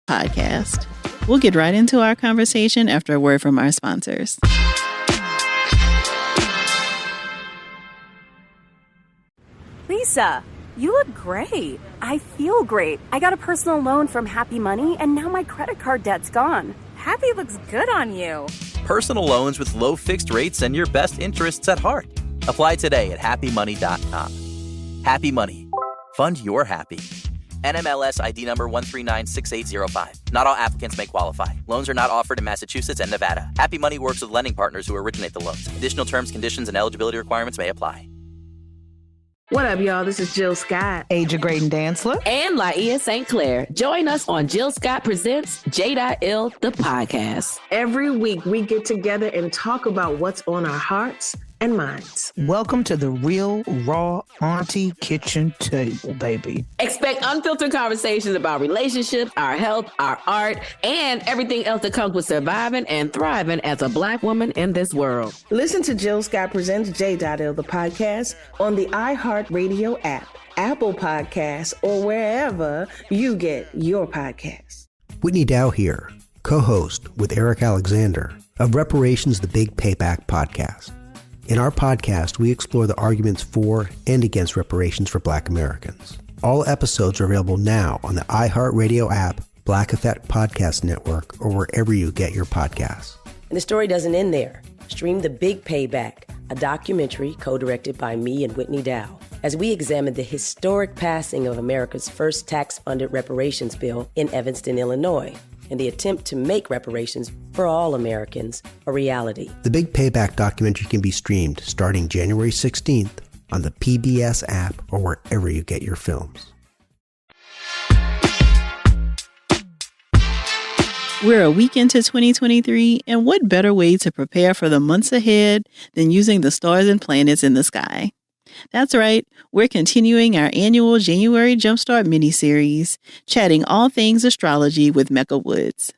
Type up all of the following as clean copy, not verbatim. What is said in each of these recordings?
podcast. We'll get right into our conversation after a word from our sponsors. Lisa, you look great. I feel great. I got a personal loan from Happy Money, and now my credit card debt's gone. Happy looks good on you. Personal loans with low fixed rates and your best interests at heart. Apply today at happymoney.com. Happy Money. Fund your happy. NMLS ID number 1396805. Not all applicants may qualify. Loans are not offered in Massachusetts and Nevada. Happy Money works with lending partners who originate the loans. Additional terms, conditions, and eligibility requirements may apply. What up, y'all? This is Jill Scott, Aja Graydon Dantzler, and Laia St. Clair. Join us on Jill Scott Presents J.L. the podcast. Every week, we get together and talk about what's on our hearts and minds. Welcome to the real, raw auntie kitchen table, baby. Expect unfiltered conversations about relationships, our health, our art, and everything else that comes with surviving and thriving as a Black woman in this world. Listen to Jill Scott Presents J.L. the podcast on the iHeartRadio app, Apple Podcasts, or wherever you get your podcasts. Whitney Dow here, co-host with Eric Alexander of Reparations: The Big Payback podcast. In our podcast, we explore the arguments for and against reparations for Black Americans. All episodes are available now on the iHeartRadio app, Black Effect Podcast Network, or wherever you get your podcasts. And the story doesn't end there. Stream The Big Payback, a documentary co-directed by me and Whitney Dow, as we examine the historic passing of America's first tax-funded reparations bill in Evanston, Illinois, and the attempt to make reparations for all Americans a reality. The Big Payback documentary can be streamed starting January 16th on the PBS app or wherever you get your films. We're a week into 2023, and what better way to prepare for the months ahead than using the stars and planets in the sky? That's right, we're continuing our annual January Jumpstart mini-series, chatting all things astrology with Mecca Woods.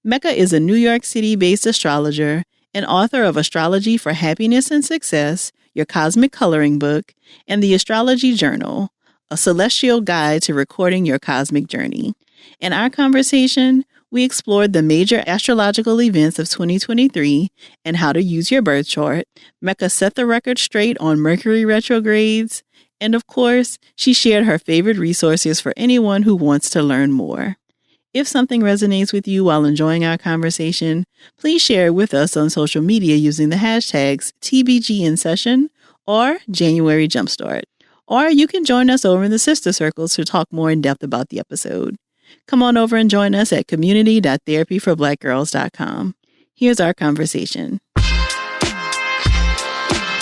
Mecca is a New York City-based astrologer and author of Astrology for Happiness and Success, Your Cosmic Coloring Book, and the Astrology Journal, a celestial guide to recording your cosmic journey. In our conversation, we explored the major astrological events of 2023 and how to use your birth chart. Mecca set the record straight on Mercury retrogrades. And of course, she shared her favorite resources for anyone who wants to learn more. If something resonates with you while enjoying our conversation, please share it with us on social media using the hashtags TBGInSession or January Jumpstart. Or you can join us over in the Sister Circles to talk more in depth about the episode. Come on over and join us at community.therapyforblackgirls.com. Here's our conversation.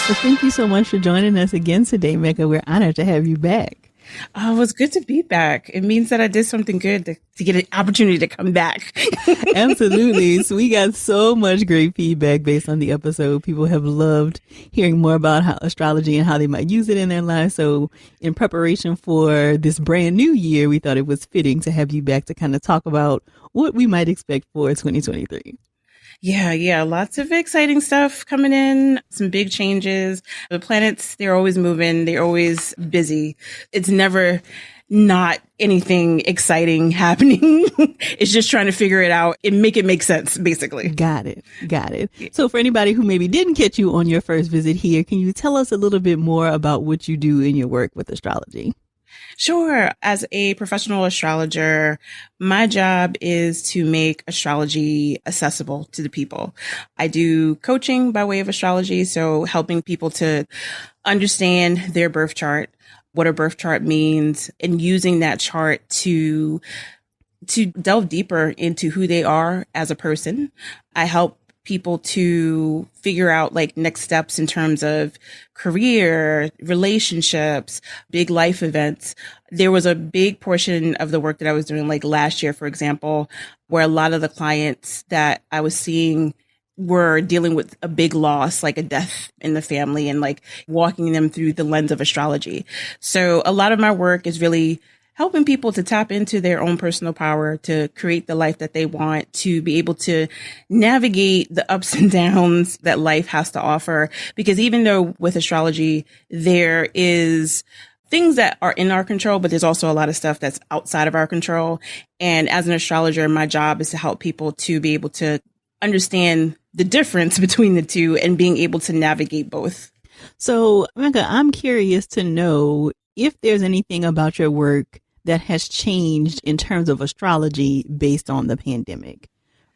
So thank you so much for joining us again today, Mecca. We're honored to have you back. Oh, it was good to be back. It means that I did something good to get an opportunity to come back. Absolutely. So we got so much great feedback based on the episode. People have loved hearing more about how astrology and how they might use it in their lives. So in preparation for this brand new year, we thought it was fitting to have you back to kind of talk about what we might expect for 2023. Yeah. Lots of exciting stuff coming in. Some big changes. The planets, they're always moving. They're always busy. It's never not anything exciting happening. It's just trying to figure it out and make it make sense, basically. Got it. So for anybody who maybe didn't catch you on your first visit here, can you tell us a little bit more about what you do in your work with astrology? Sure. As a professional astrologer, my job is to make astrology accessible to the people. I do coaching by way of astrology, so helping people to understand their birth chart, what a birth chart means, and using that chart to delve deeper into who they are as a person. I help people to figure out like next steps in terms of career, relationships, big life events. There was a big portion of the work that I was doing like last year, for example, where a lot of the clients that I was seeing were dealing with a big loss, like a death in the family, and like walking them through the lens of astrology. So a lot of my work is really helping people to tap into their own personal power, to create the life that they want, to be able to navigate the ups and downs that life has to offer. Because even though with astrology, there is things that are in our control, but there's also a lot of stuff that's outside of our control. And as an astrologer, my job is to help people to be able to understand the difference between the two and being able to navigate both. So, Mecca, I'm curious to know if there's anything about your work that has changed in terms of astrology based on the pandemic,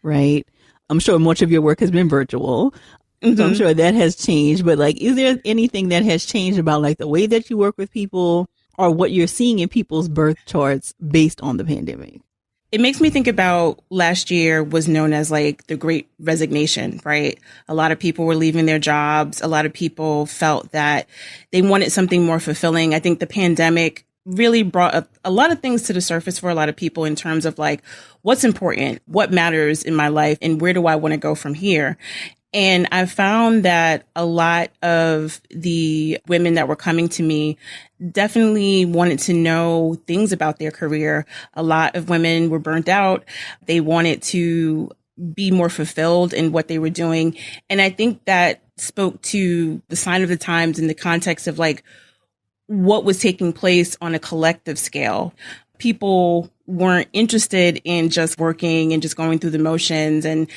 right? I'm sure much of your work has been virtual. So I'm sure that has changed, but like, is there anything that has changed about like the way that you work with people or what you're seeing in people's birth charts based on the pandemic? It makes me think about last year was known as like the Great Resignation, right? A lot of people were leaving their jobs. A lot of people felt that they wanted something more fulfilling. I think the pandemic really brought up a lot of things to the surface for a lot of people in terms of like, what's important, what matters in my life, and where do I want to go from here? And I found that a lot of the women that were coming to me definitely wanted to know things about their career. A lot of women were burnt out. They wanted to be more fulfilled in what they were doing. And I think that spoke to the sign of the times in the context of like what was taking place on a collective scale. People weren't interested in just working and just going through the motions and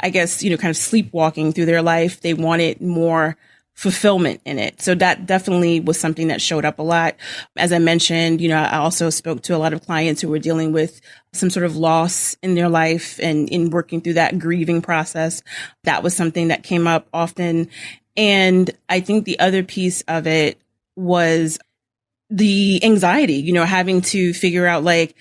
I guess, kind of sleepwalking through their life. They wanted more fulfillment in it. So that definitely was something that showed up a lot. As I mentioned, I also spoke to a lot of clients who were dealing with some sort of loss in their life and in working through that grieving process. That was something that came up often. And I think the other piece of it was the anxiety, having to figure out like,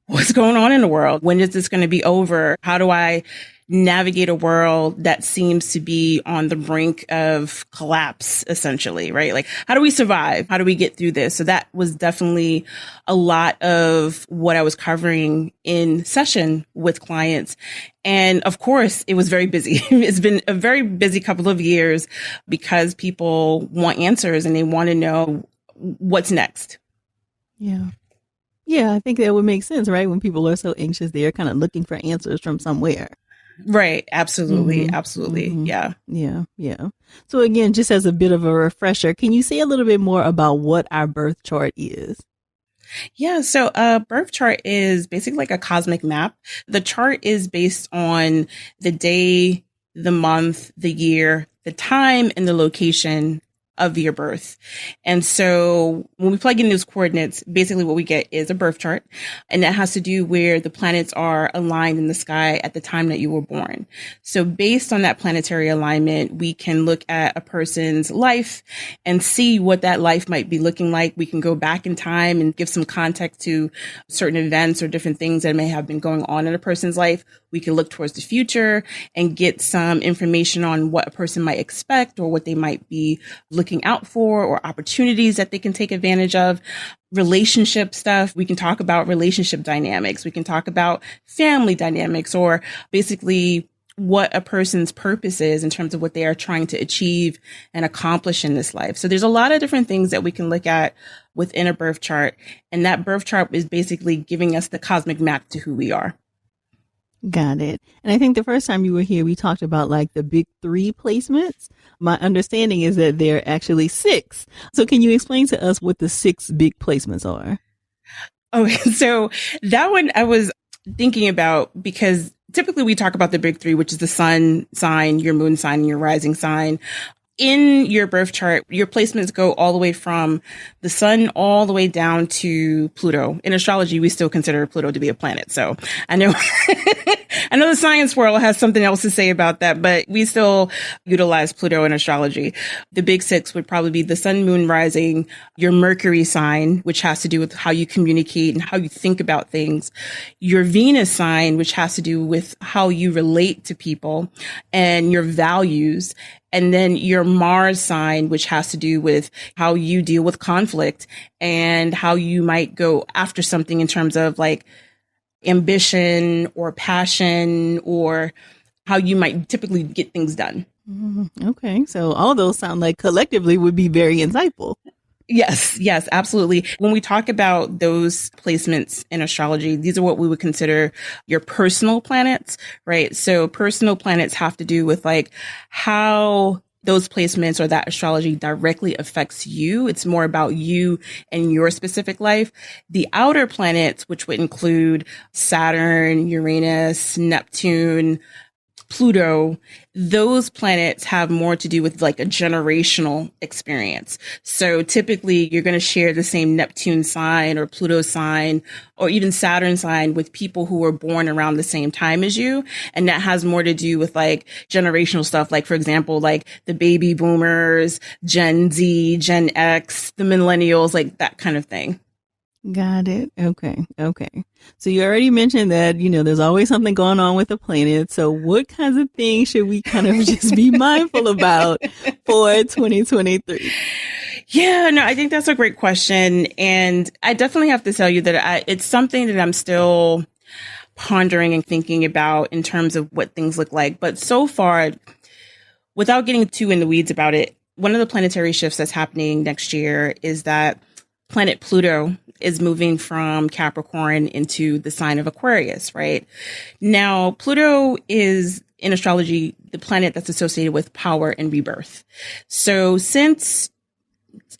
what's going on in the world? When is this going to be over? How do I navigate a world that seems to be on the brink of collapse, essentially, right? Like, how do we survive? How do we get through this? So that was definitely a lot of what I was covering in session with clients. And of course, it was very busy. It's been a very busy couple of years because people want answers and they want to know what's next. Yeah. Yeah, I think that would make sense, right? When people are so anxious, they're kind of looking for answers from somewhere. Right. Absolutely. Absolutely. Yeah. Yeah. Yeah. So again, just as a bit of a refresher, can you say a little bit more about what our birth chart is? Yeah. So a birth chart is basically like a cosmic map. The chart is based on the day, the month, the year, the time, and the location of your birth. And so when we plug in those coordinates, basically what we get is a birth chart. And that has to do where the planets are aligned in the sky at the time that you were born. So based on that planetary alignment, we can look at a person's life and see what that life might be looking like. We can go back in time and give some context to certain events or different things that may have been going on in a person's life. We can look towards the future and get some information on what a person might expect or what they might be looking out for or opportunities that they can take advantage of. Relationship stuff. We can talk about relationship dynamics. We can talk about family dynamics or basically what a person's purpose is in terms of what they are trying to achieve and accomplish in this life. So there's a lot of different things that we can look at within a birth chart. And that birth chart is basically giving us the cosmic map to who we are. Got it. And I think the first time you were here, we talked about like the big 3 placements. My understanding is that there are actually 6. So can you explain to us what the 6 big placements are? Oh, so that one I was thinking about because typically we talk about the big 3, which is the sun sign, your moon sign, and your rising sign. In your birth chart, your placements go all the way from the sun all the way down to Pluto. In astrology, we still consider Pluto to be a planet. So I know, I know the science world has something else to say about that, but we still utilize Pluto in astrology. The big 6 would probably be the sun, moon, rising, your Mercury sign, which has to do with how you communicate and how you think about things, your Venus sign, which has to do with how you relate to people and your values. And then your Mars sign, which has to do with how you deal with conflict and how you might go after something in terms of like ambition or passion or how you might typically get things done. Okay. So all those sound like collectively would be very insightful. Yes, absolutely. When we talk about those placements in astrology, these are what we would consider your personal planets, right? So personal planets have to do with like how those placements or that astrology directly affects you. It's more about you and your specific life. The outer planets, which would include Saturn, Uranus, Neptune, Pluto, those planets have more to do with like a generational experience. So typically you're going to share the same Neptune sign or Pluto sign or even Saturn sign with people who were born around the same time as you. And that has more to do with like generational stuff. Like, for example, like the baby boomers, Gen Z, Gen X, the millennials, like that kind of thing. Got it. Okay. So you already mentioned that, there's always something going on with the planet. So what kinds of things should we kind of just be mindful about for 2023? Yeah, no, I think that's a great question. And I definitely have to tell you that it's something that I'm still pondering and thinking about in terms of what things look like. But so far, without getting too in the weeds about it, one of the planetary shifts that's happening next year is that planet Pluto is moving from Capricorn into the sign of Aquarius, right? Now, Pluto is in astrology the planet that's associated with power and rebirth. So since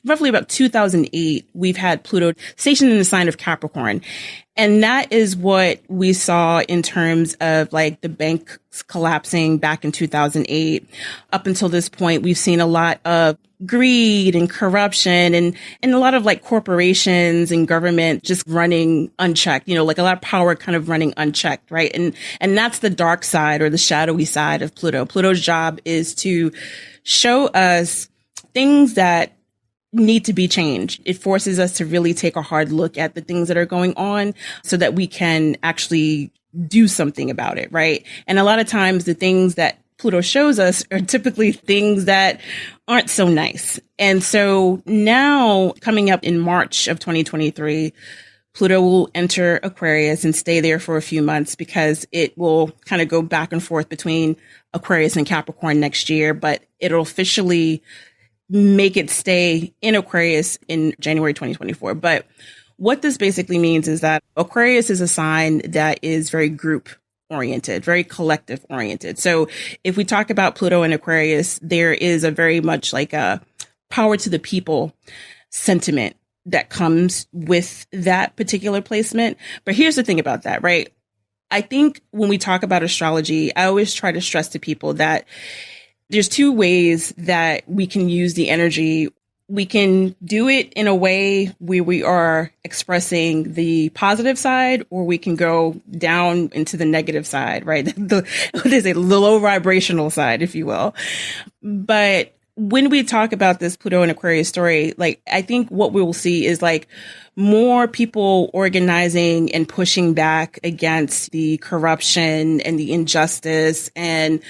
roughly about 2008, we've had Pluto stationed in the sign of Capricorn. And that is what we saw in terms of like the banks collapsing back in 2008. Up until this point, we've seen a lot of greed and corruption and a lot of like corporations and government just running unchecked, like a lot of power kind of running unchecked, right? And that's the dark side or the shadowy side of Pluto. Pluto's job is to show us things that need to be changed. It forces us to really take a hard look at the things that are going on so that we can actually do something about it, right? And a lot of times the things that Pluto shows us are typically things that aren't so nice. And so now coming up in March of 2023, Pluto will enter Aquarius and stay there for a few months because it will kind of go back and forth between Aquarius and Capricorn next year, but it'll officially make it stay in Aquarius in January 2024. But what this basically means is that Aquarius is a sign that is very group oriented, very collective oriented. So if we talk about Pluto and Aquarius, there is a very much like a power to the people sentiment that comes with that particular placement. But here's the thing about that, right? I think when we talk about astrology, I always try to stress to people that there's two ways that we can use the energy. We can do it in a way where we are expressing the positive side, or we can go down into the negative side, right? There's a low vibrational side, if you will. But when we talk about this Pluto and Aquarius story, like, I think what we will see is like more people organizing and pushing back against the corruption and the injustice and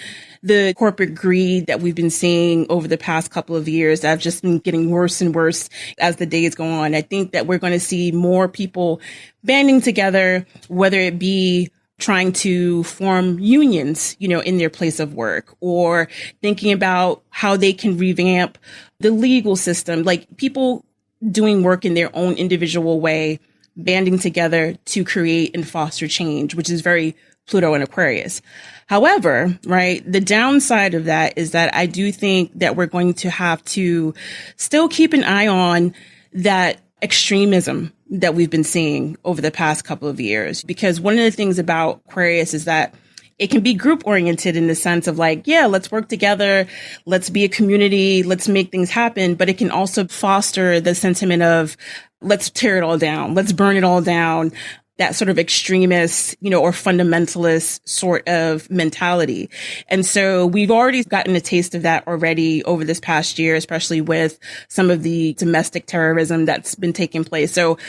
the corporate greed that we've been seeing over the past couple of years that have just been getting worse and worse as the days go on. I think that we're going to see more people banding together, whether it be trying to form unions, in their place of work, or thinking about how they can revamp the legal system, like people doing work in their own individual way, banding together to create and foster change, which is very Pluto and Aquarius. However, right, the downside of that is that I do think that we're going to have to still keep an eye on that extremism that we've been seeing over the past couple of years. Because one of the things about Aquarius is that it can be group oriented in the sense of like, yeah, let's work together. Let's be a community. Let's make things happen. But it can also foster the sentiment of let's tear it all down. Let's burn it all down. That sort of extremist, or fundamentalist sort of mentality. And so we've already gotten a taste of that already over this past year, especially with some of the domestic terrorism that's been taking place. So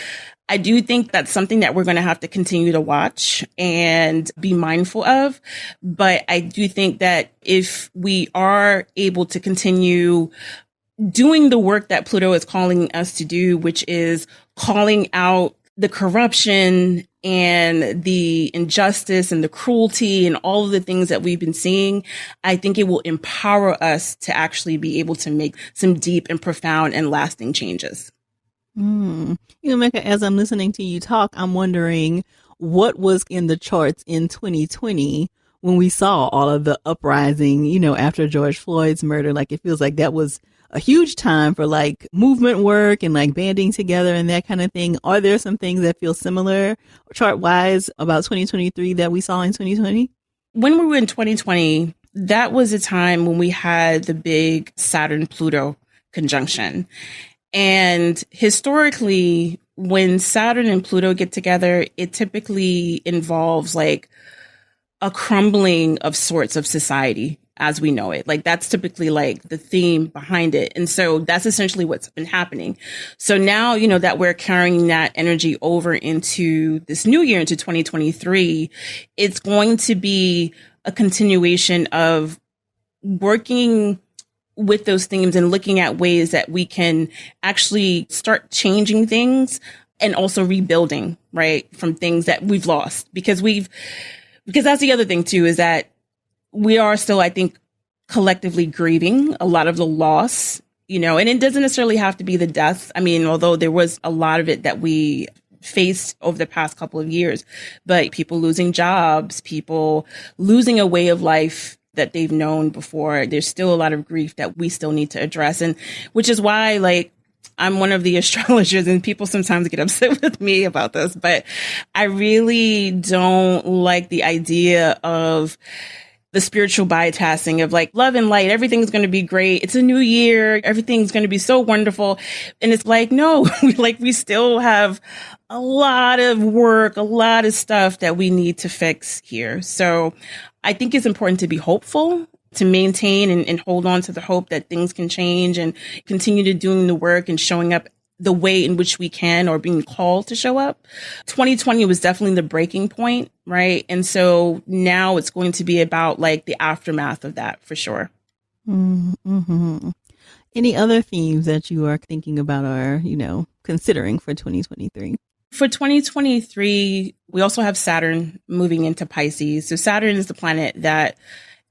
I do think that's something that we're going to have to continue to watch and be mindful of. But I do think that if we are able to continue doing the work that Pluto is calling us to do, which is calling out the corruption and the injustice and the cruelty and all of the things that we've been seeing, I think it will empower us to actually be able to make some deep and profound and lasting changes. Mecca, as I'm listening to you talk, I'm wondering what was in the charts in 2020 when we saw all of the uprising, after George Floyd's murder. Like, it feels like that was a huge time for like movement work and like banding together and that kind of thing. Are there some things that feel similar chart wise about 2023 that we saw in 2020? When we were in 2020, that was a time when we had the big Saturn-Pluto conjunction. And historically, when Saturn and Pluto get together, it typically involves like a crumbling of sorts of society as we know it. Like, that's typically like the theme behind it. And so that's essentially what's been happening. So now, that we're carrying that energy over into this new year, into 2023, it's going to be a continuation of working with those themes and looking at ways that we can actually start changing things and also rebuilding, right, from things that we've lost. Because that's the other thing too, is that we are still, I think, collectively grieving a lot of the loss, and it doesn't necessarily have to be the death. I mean, although there was a lot of it that we faced over the past couple of years, but people losing jobs, people losing a way of life that they've known before. There's still a lot of grief that we still need to address. And which is why, like, I'm one of the astrologers, and people sometimes get upset with me about this, but I really don't like the idea of the spiritual bypassing of like love and light. Everything's going to be great. It's a new year. Everything's going to be so wonderful. And it's like, no, we still have a lot of work, a lot of stuff that we need to fix here. So I think it's important to be hopeful, to maintain and hold on to the hope that things can change and continue to doing the work and showing up the way in which we can, or being called to show up. 2020 was definitely the breaking point, right? And so now it's going to be about like the aftermath of that, for sure. Mm-hmm. Any other themes that you are thinking about or, considering for 2023? For 2023, we also have Saturn moving into Pisces. So Saturn is the planet that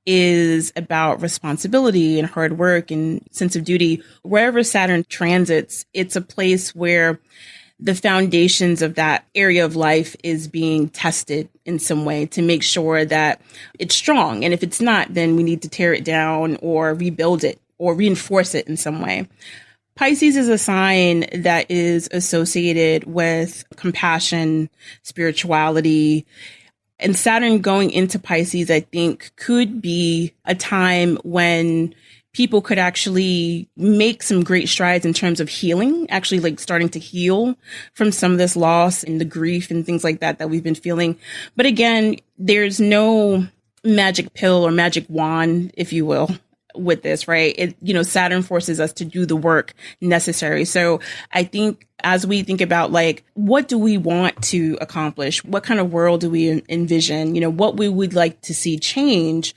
is about responsibility and hard work and sense of duty. Wherever Saturn transits, it's a place where the foundations of that area of life is being tested in some way to make sure that it's strong. And if it's not, then we need to tear it down or rebuild it or reinforce it in some way. Pisces is a sign that is associated with compassion, spirituality, and Saturn going into Pisces, I think, could be a time when people could actually make some great strides in terms of healing, actually like starting to heal from some of this loss and the grief and things like that we've been feeling. But again, there's no magic pill or magic wand, if you will, with this, right? Saturn forces us to do the work necessary. So I think as we think about like, what do we want to accomplish? What kind of world do we envision? What we would like to see change?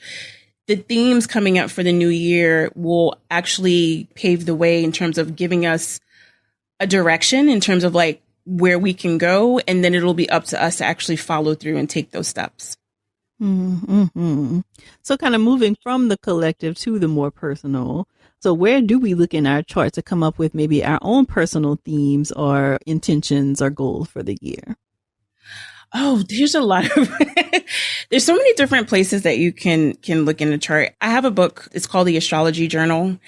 The themes coming up for the new year will actually pave the way in terms of giving us a direction in terms of like where we can go. And then it'll be up to us to actually follow through and take those steps. Mm-hmm. So kind of moving from the collective to the more personal. So where do we look in our chart to come up with maybe our own personal themes or intentions or goals for the year? Oh, there's a lot of, there's so many different places that you can look in the chart. I have a book. It's called the Astrology Journal.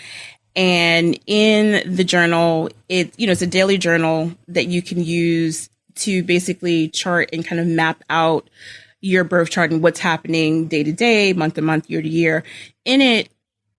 And in the journal, it's a daily journal that you can use to basically chart and kind of map out your birth chart and what's happening day to day, month to month, year to year. In it,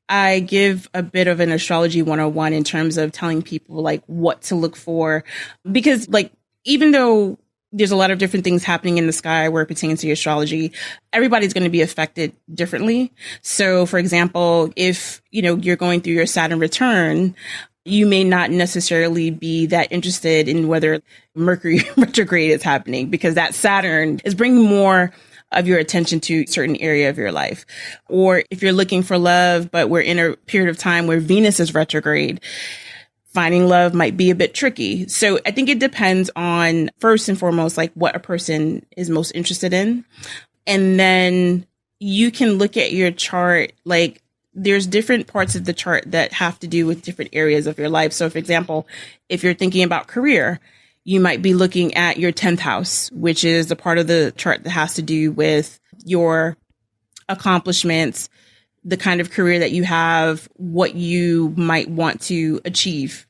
I give a bit of an astrology 101 in terms of telling people like what to look for, because like, even though there's a lot of different things happening in the sky where it pertains to astrology, everybody's going to be affected differently. So for example, if, you're going through your Saturn return, you may not necessarily be that interested in whether Mercury retrograde is happening, because that Saturn is bringing more of your attention to a certain area of your life. Or if you're looking for love, but we're in a period of time where Venus is retrograde, finding love might be a bit tricky. So I think it depends on, first and foremost, like what a person is most interested in. And then you can look at your chart, like there's different parts of the chart that have to do with different areas of your life. So for example, if you're thinking about career, you might be looking at your 10th house, which is the part of the chart that has to do with your accomplishments, the kind of career that you have, what you might want to achieve.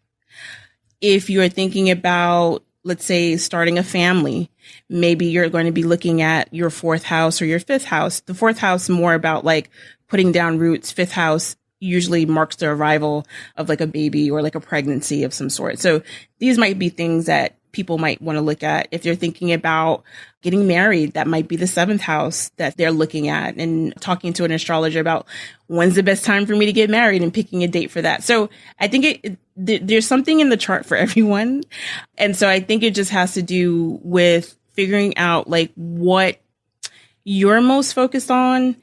If you're thinking about, let's say, starting a family, maybe you're going to be looking at your fourth house or your fifth house. The fourth house more about like putting down roots. Fifth house usually marks the arrival of like a baby or like a pregnancy of some sort. So these might be things that people might want to look at. If they're thinking about getting married, that might be the seventh house that they're looking at, and talking to an astrologer about when's the best time for me to get married and picking a date for that. So I think there's something in the chart for everyone. And so I think it just has to do with figuring out like what you're most focused on,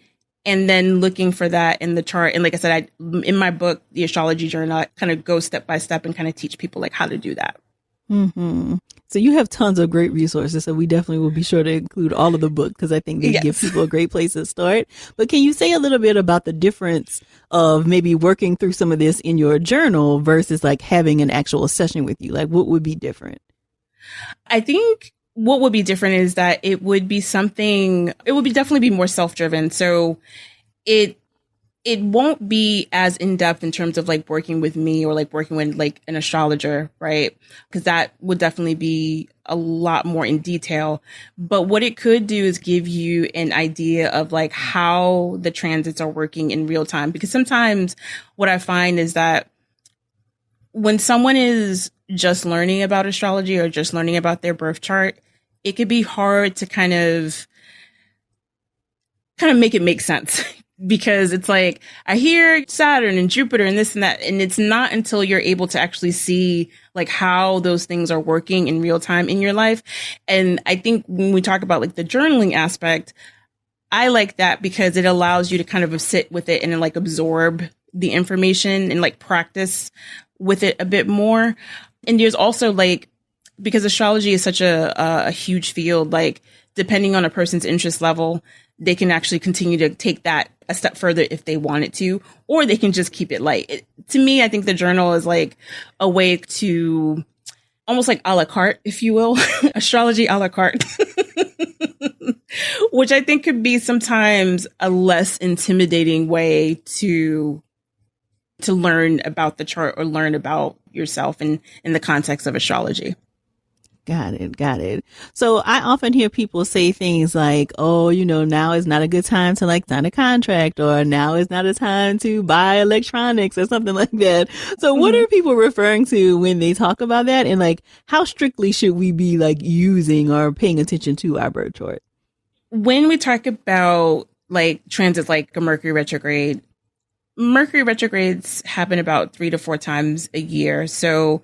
and then looking for that in the chart. And like I said, in my book, The Astrology Journal, I kind of go step by step and kind of teach people like how to do that. Mm-hmm. So you have tons of great resources. So we definitely will be sure to include all of the book, because I think they give people a great place to start. But can you say a little bit about the difference of maybe working through some of this in your journal versus like having an actual session with you? Like what would be different? I think what would be different is that it would definitely be more self-driven. So it won't be as in-depth in terms of like working with me or like working with like an astrologer, right? Because that would definitely be a lot more in detail. But what it could do is give you an idea of like how the transits are working in real time. Because sometimes what I find is that when someone is just learning about astrology or just learning about their birth chart, it could be hard to kind of make it make sense. Because it's like, I hear Saturn and Jupiter and this and that. And it's not until you're able to actually see like how those things are working in real time in your life. And I think when we talk about like the journaling aspect, I like that because it allows you to kind of sit with it and like absorb the information and like practice with it a bit more. And there's also like, because astrology is such a huge field, like depending on a person's interest level, they can actually continue to take that a step further if they wanted to, or they can just keep it light. To me, I think the journal is like a way to almost like a la carte, if you will, astrology a la carte, which I think could be sometimes a less intimidating way to learn about the chart or learn about yourself in the context of astrology. Got it. So I often hear people say things like, oh, now is not a good time to like sign a contract, or now is not a time to buy electronics or something like that. So what are people referring to when they talk about that? And like, how strictly should we be like using or paying attention to our birth chart? When we talk about like transits like a Mercury retrogrades happen about 3 to 4 times a year. So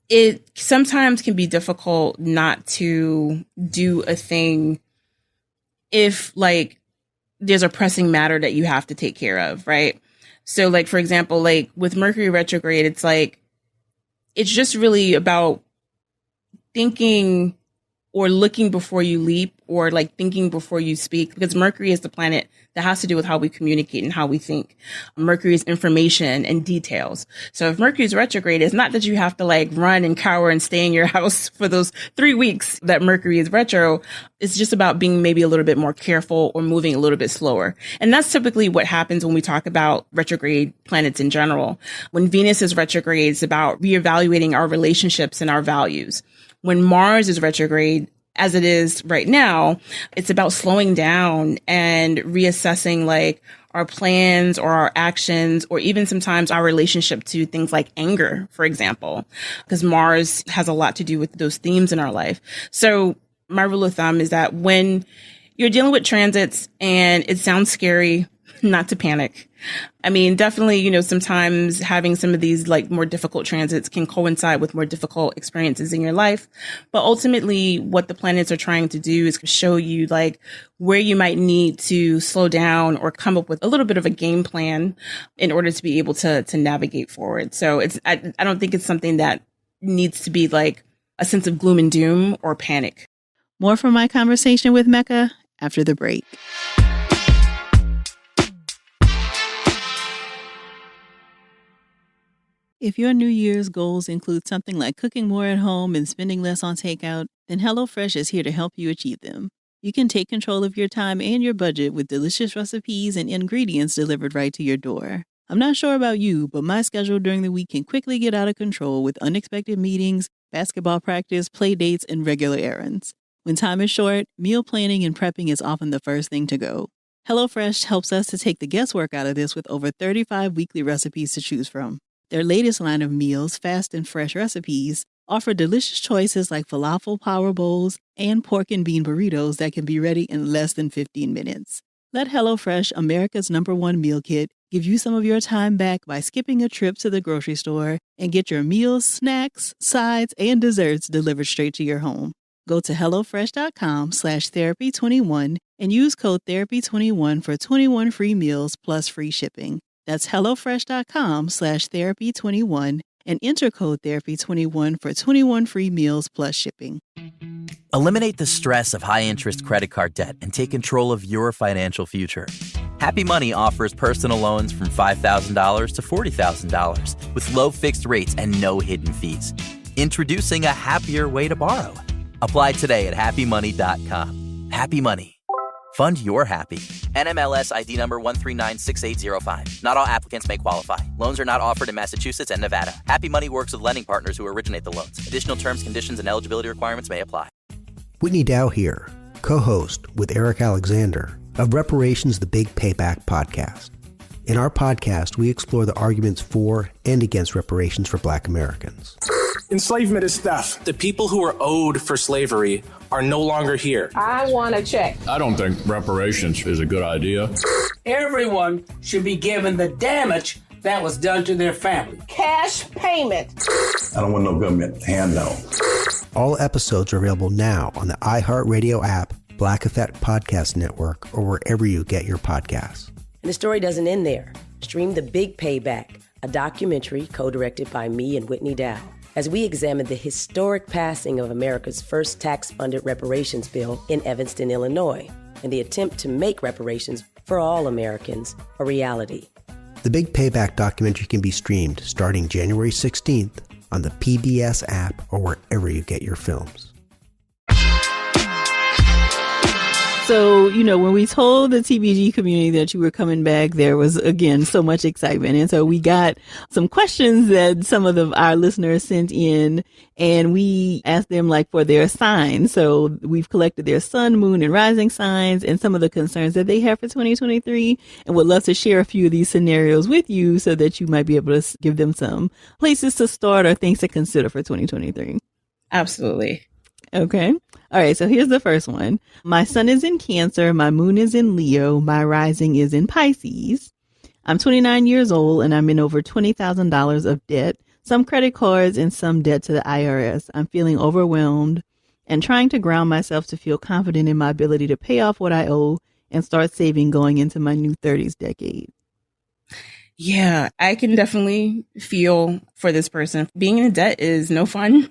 it sometimes can be difficult not to do a thing if like there's a pressing matter that you have to take care of, right? So like, for example, like with Mercury retrograde, it's like, it's just really about thinking or looking before you leap, or like thinking before you speak, because Mercury is the planet that has to do with how we communicate and how we think. Mercury is information and details. So if Mercury is retrograde, it's not that you have to like run and cower and stay in your house for those 3 weeks that Mercury is retro. It's just about being maybe a little bit more careful or moving a little bit slower. And that's typically what happens when we talk about retrograde planets in general. When Venus is retrograde, it's about reevaluating our relationships and our values. When Mars is retrograde, as it is right now, it's about slowing down and reassessing like our plans or our actions, or even sometimes our relationship to things like anger, for example, because Mars has a lot to do with those themes in our life. So my rule of thumb is that when you're dealing with transits and it sounds scary, not to panic. I mean, definitely, sometimes having some of these like more difficult transits can coincide with more difficult experiences in your life. But ultimately, what the planets are trying to do is show you like where you might need to slow down or come up with a little bit of a game plan in order to be able to navigate forward. So I don't think it's something that needs to be like a sense of gloom and doom or panic. More from my conversation with Mecca after the break. If your New Year's goals include something like cooking more at home and spending less on takeout, then HelloFresh is here to help you achieve them. You can take control of your time and your budget with delicious recipes and ingredients delivered right to your door. I'm not sure about you, but my schedule during the week can quickly get out of control with unexpected meetings, basketball practice, play dates, and regular errands. When time is short, meal planning and prepping is often the first thing to go. HelloFresh helps us to take the guesswork out of this with over 35 weekly recipes to choose from. Their latest line of meals, fast and fresh recipes, offer delicious choices like falafel power bowls and pork and bean burritos that can be ready in less than 15 minutes. Let HelloFresh, America's #1 meal kit, give you some of your time back by skipping a trip to the grocery store and get your meals, snacks, sides, and desserts delivered straight to your home. Go to HelloFresh.com/therapy21 and use code therapy21 for 21 free meals plus free shipping. That's HelloFresh.com/therapy21 and enter code therapy21 for 21 free meals plus shipping. Eliminate the stress of high-interest credit card debt and take control of your financial future. Happy Money offers personal loans from $5,000 to $40,000 with low fixed rates and no hidden fees. Introducing a happier way to borrow. Apply today at happymoney.com. Happy Money. Fund your happy. NMLS ID number 1396805. Not all applicants may qualify. Loans are not offered in Massachusetts and Nevada. Happy Money works with lending partners who originate the loans. Additional terms, conditions, and eligibility requirements may apply. Whitney Dow here, co-host with Eric Alexander of Reparations: The Big Payback podcast. In our podcast, we explore the arguments for and against reparations for Black Americans. Enslavement is theft. The people who are owed for slavery are no longer here. I want to check. I don't think reparations is a good idea. Everyone should be given the damage that was done to their family. Cash payment. I don't want no government handout. All episodes are available now on the iHeartRadio app, Black Effect Podcast Network, or wherever you get your podcasts. And the story doesn't end there. Stream The Big Payback, a documentary co-directed by me and Whitney Dow, as we examine the historic passing of America's first tax-funded reparations bill in Evanston, Illinois, and the attempt to make reparations for all Americans a reality. The Big Payback documentary can be streamed starting January 16th on the PBS app or wherever you get your films. So, when we told the TBG community that you were coming back, there was, again, so much excitement. And so we got some questions that some of our listeners sent in, and we asked them, for their signs. So we've collected their sun, moon, and rising signs and some of the concerns that they have for 2023, and would love to share a few of these scenarios with you so that you might be able to give them some places to start or things to consider for 2023. Absolutely. Okay. All right. So here's the first one. My sun is in Cancer. My moon is in Leo. My rising is in Pisces. I'm 29 years old and I'm in over $20,000 of debt, some credit cards and some debt to the IRS. I'm feeling overwhelmed and trying to ground myself to feel confident in my ability to pay off what I owe and start saving going into my new 30s decade. Yeah, I can definitely feel for this person. Being in debt is no fun.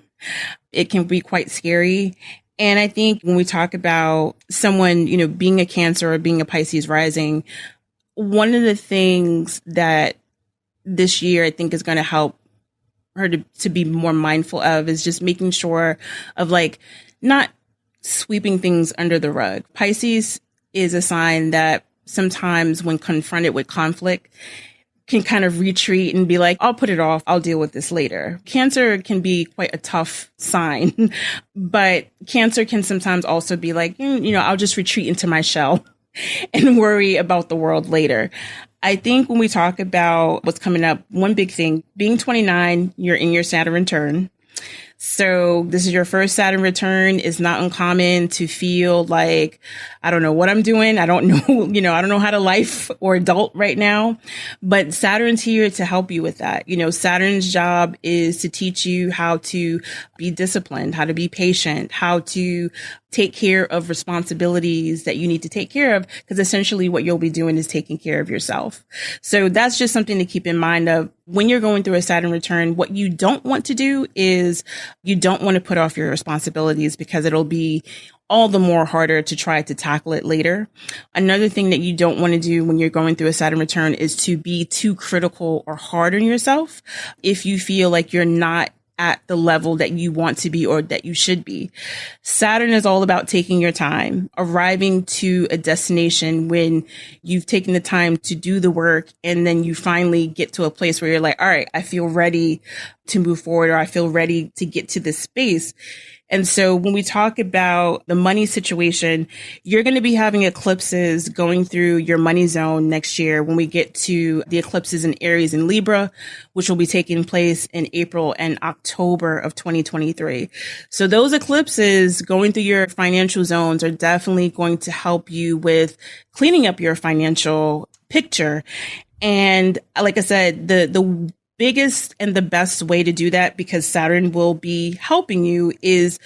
It can be quite scary. And I think when we talk about someone, being a Cancer or being a Pisces rising, one of the things that this year I think is going to help her to be more mindful of is just making sure of not sweeping things under the rug. Pisces is a sign that sometimes when confronted with conflict can kind of retreat and be like, I'll put it off. I'll deal with this later. Cancer can be quite a tough sign, but Cancer can sometimes also be like, I'll just retreat into my shell and worry about the world later. I think when we talk about what's coming up, one big thing, being 29, you're in your Saturn return. So this is your first Saturn return. It's not uncommon to feel like, I don't know what I'm doing. I don't know, I don't know how to life or adult right now, but Saturn's here to help you with that. Saturn's job is to teach you how to be disciplined, how to be patient, how to take care of responsibilities that you need to take care of, because essentially what you'll be doing is taking care of yourself. So that's just something to keep in mind of when you're going through a Saturn return. What you don't want to do is you don't want to put off your responsibilities, because it'll be all the more harder to try to tackle it later. Another thing that you don't want to do when you're going through a Saturn return is to be too critical or hard on yourself. If you feel like you're not at the level that you want to be or that you should be. Saturn is all about taking your time, arriving to a destination when you've taken the time to do the work, and then you finally get to a place where you're like, all right, I feel ready to move forward, or I feel ready to get to this space. And so when we talk about the money situation, you're going to be having eclipses going through your money zone next year when we get to the eclipses in Aries and Libra, which will be taking place in April and October of 2023. So those eclipses going through your financial zones are definitely going to help you with cleaning up your financial picture. And like I said, the biggest and the best way to do that, because Saturn will be helping you, is